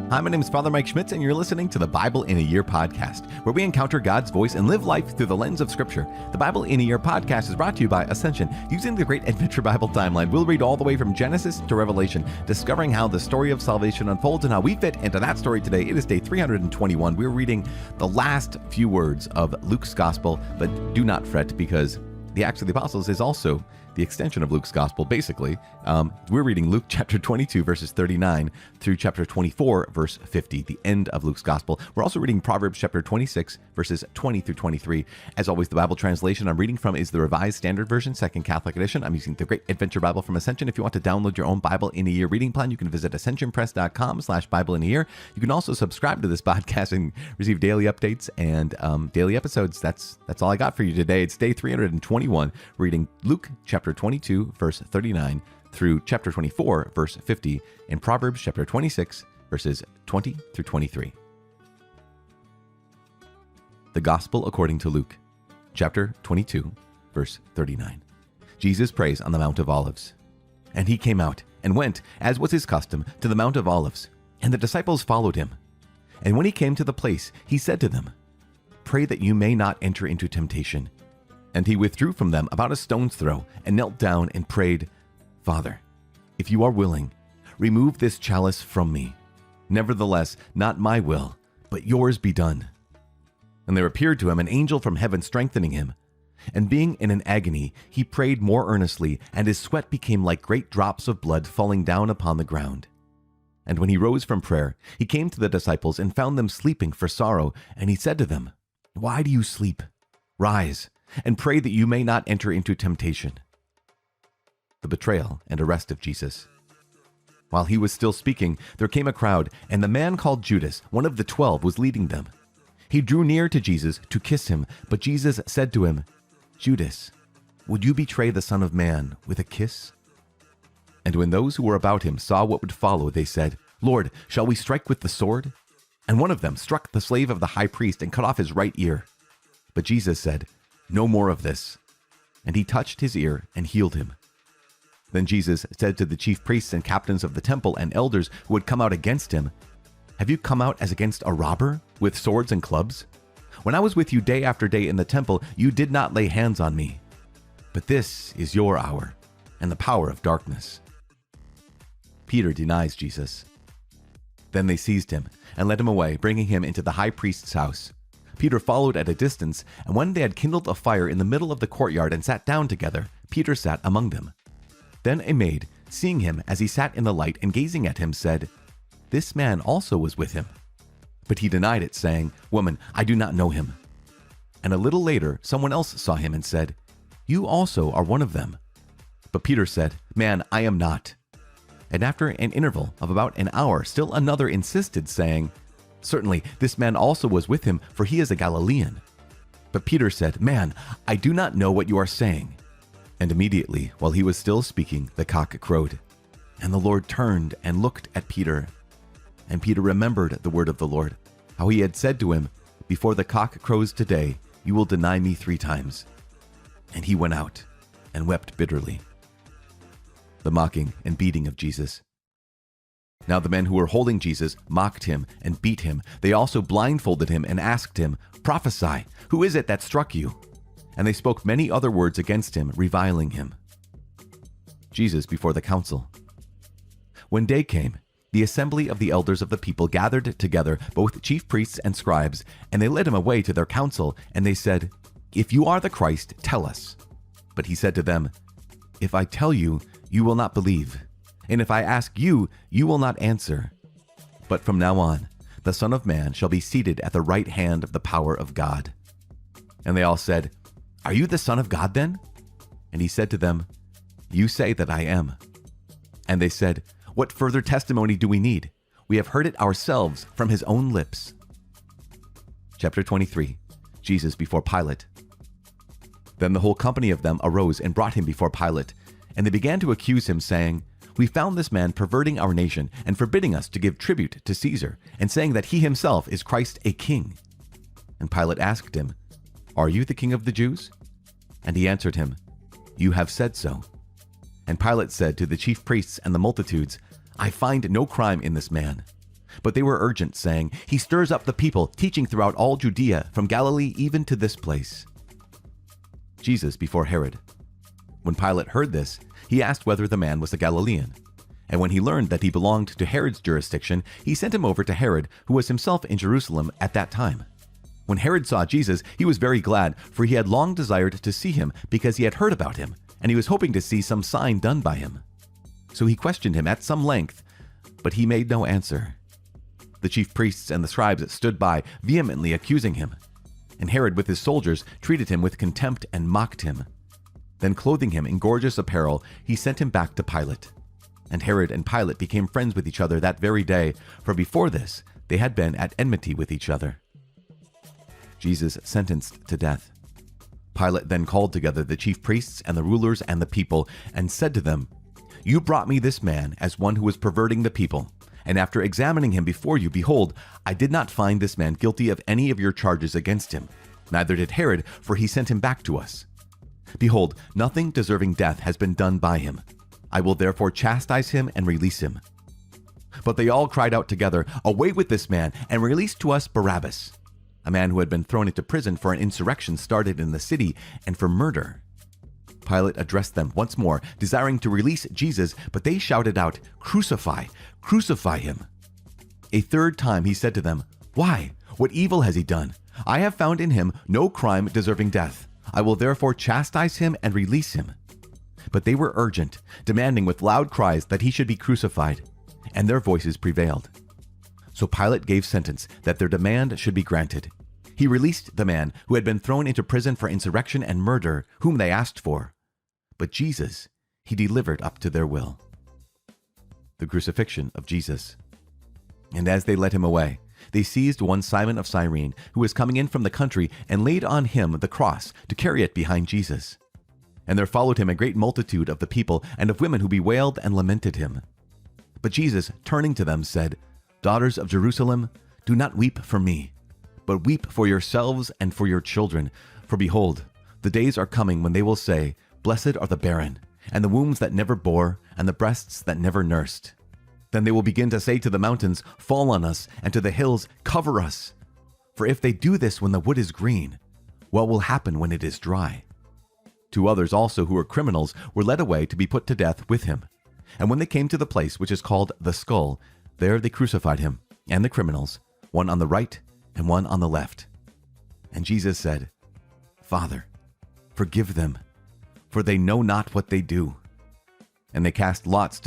Hi, my name is Father Mike Schmitz, and you're listening to the Bible in a Year podcast, where we encounter God's voice and live life through the lens of Scripture. The Bible in a Year podcast is brought to you by Ascension. Using the Great Adventure Bible timeline, we'll read all the way from Genesis to Revelation, discovering how the story of salvation unfolds and how we fit into that story today. It is day 321. We're reading the last few words of Luke's Gospel, but do not fret because the Acts of the Apostles is also the extension of Luke's Gospel, basically. We're reading Luke chapter 22, verses 39 through chapter 24, verse 50, the end of Luke's Gospel. We're also reading Proverbs chapter 26, verses 20 through 23. As always, the Bible translation I'm reading from is the Revised Standard Version, Second Catholic Edition. I'm using the Great Adventure Bible from Ascension. If you want to download your own Bible in a Year reading plan, you can visit ascensionpress.com/Bible in a Year. You can also subscribe to this podcast and receive daily updates and daily episodes. That's all I got for you today. It's day 321, reading Luke chapter 22, verse 39 through chapter 24, verse 50, and Proverbs chapter 26, verses 20 through 23. The Gospel according to Luke, chapter 22, verse 39. Jesus prays on the Mount of Olives. And he came out and went, as was his custom, to the Mount of Olives, and the disciples followed him. And when he came to the place, he said to them, "Pray that you may not enter into temptation." And he withdrew from them about a stone's throw and knelt down and prayed, "Father, if you are willing, remove this chalice from me. Nevertheless, not my will, but yours be done." And there appeared to him an angel from heaven strengthening him. And being in an agony, he prayed more earnestly, and his sweat became like great drops of blood falling down upon the ground. And when he rose from prayer, he came to the disciples and found them sleeping for sorrow. And he said to them, "Why do you sleep? Rise and pray that you may not enter into temptation." The betrayal and arrest of Jesus. While he was still speaking, there came a crowd, and the man called Judas, one of the 12, was leading them. He drew near to Jesus to kiss him, but Jesus said to him, "Judas, would you betray the Son of Man with a kiss?" And when those who were about him saw what would follow, they said, "Lord, shall we strike with the sword?" And one of them struck the slave of the high priest and cut off his right ear. But Jesus said, "No more of this." And he touched his ear and healed him. Then Jesus said to the chief priests and captains of the temple and elders who had come out against him, "Have you come out as against a robber with swords and clubs? When I was with you day after day in the temple, you did not lay hands on me. But this is your hour and the power of darkness." Peter denies Jesus. Then they seized him and led him away, bringing him into the high priest's house. Peter followed at a distance, and when they had kindled a fire in the middle of the courtyard and sat down together, Peter sat among them. Then a maid, seeing him as he sat in the light and gazing at him, said, "This man also was with him." But he denied it, saying, "Woman, I do not know him." And a little later, someone else saw him and said, "You also are one of them." But Peter said, "Man, I am not." And after an interval of about an hour, still another insisted, saying, "Certainly, this man also was with him, for he is a Galilean." But Peter said, "Man, I do not know what you are saying." And immediately, while he was still speaking, the cock crowed. And the Lord turned and looked at Peter. And Peter remembered the word of the Lord, how he had said to him, "Before the cock crows today, you will deny me 3 times." And he went out and wept bitterly. The mocking and beating of Jesus. Now the men who were holding Jesus mocked him and beat him. They also blindfolded him and asked him, "Prophesy, who is it that struck you?" And they spoke many other words against him, reviling him. Jesus before the council. When day came, the assembly of the elders of the people gathered together, both chief priests and scribes, and they led him away to their council, and they said, "If you are the Christ, tell us." But he said to them, "If I tell you, you will not believe. And if I ask you, you will not answer. But from now on, the Son of Man shall be seated at the right hand of the power of God." And they all said, "Are you the Son of God then?" And he said to them, "You say that I am." And they said, "What further testimony do we need? We have heard it ourselves from his own lips." Chapter 23. Jesus before Pilate. Then the whole company of them arose and brought him before Pilate. And they began to accuse him, saying, "We found this man perverting our nation and forbidding us to give tribute to Caesar, and saying that he himself is Christ a king." And Pilate asked him, "Are you the king of the Jews?" And he answered him, "You have said so." And Pilate said to the chief priests and the multitudes, "I find no crime in this man." But they were urgent, saying, "He stirs up the people, teaching throughout all Judea, from Galilee even to this place." Jesus before Herod. When Pilate heard this, he asked whether the man was a Galilean. And when he learned that he belonged to Herod's jurisdiction, he sent him over to Herod, who was himself in Jerusalem at that time. When Herod saw Jesus, he was very glad, for he had long desired to see him, because he had heard about him, and he was hoping to see some sign done by him. So he questioned him at some length, but he made no answer. The chief priests and the scribes stood by, vehemently accusing him. And Herod with his soldiers treated him with contempt and mocked him. Then clothing him in gorgeous apparel, he sent him back to Pilate. And Herod and Pilate became friends with each other that very day, for before this they had been at enmity with each other. Jesus sentenced to death. Pilate then called together the chief priests and the rulers and the people, and said to them, "You brought me this man as one who was perverting the people. And after examining him before you, behold, I did not find this man guilty of any of your charges against him. Neither did Herod, for he sent him back to us. Behold, nothing deserving death has been done by him. I will therefore chastise him and release him." But they all cried out together, "Away with this man, and release to us Barabbas," a man who had been thrown into prison for an insurrection started in the city and for murder. Pilate addressed them once more, desiring to release Jesus, but they shouted out, "Crucify! Crucify him!" A third time he said to them, "Why? What evil has he done? I have found in him no crime deserving death. I will therefore chastise him and release him." But they were urgent, demanding with loud cries that he should be crucified, and their voices prevailed. So Pilate gave sentence that their demand should be granted. He released the man who had been thrown into prison for insurrection and murder, whom they asked for. But Jesus he delivered up to their will. The crucifixion of Jesus. And as they led him away, they seized one Simon of Cyrene, who was coming in from the country, and laid on him the cross to carry it behind Jesus. And there followed him a great multitude of the people and of women who bewailed and lamented him. But Jesus, turning to them, said, "Daughters of Jerusalem, do not weep for me, but weep for yourselves and for your children. For behold, the days are coming when they will say, 'Blessed are the barren, and the wombs that never bore, and the breasts that never nursed.' Then they will begin to say to the mountains, 'Fall on us,' and to the hills, 'Cover us.' For if they do this when the wood is green, what will happen when it is dry?" 2 others also who were criminals were led away to be put to death with him. And when they came to the place which is called the Skull, there they crucified him and the criminals, one on the right and one on the left. And Jesus said, "Father, forgive them, for they know not what they do." And they cast lots to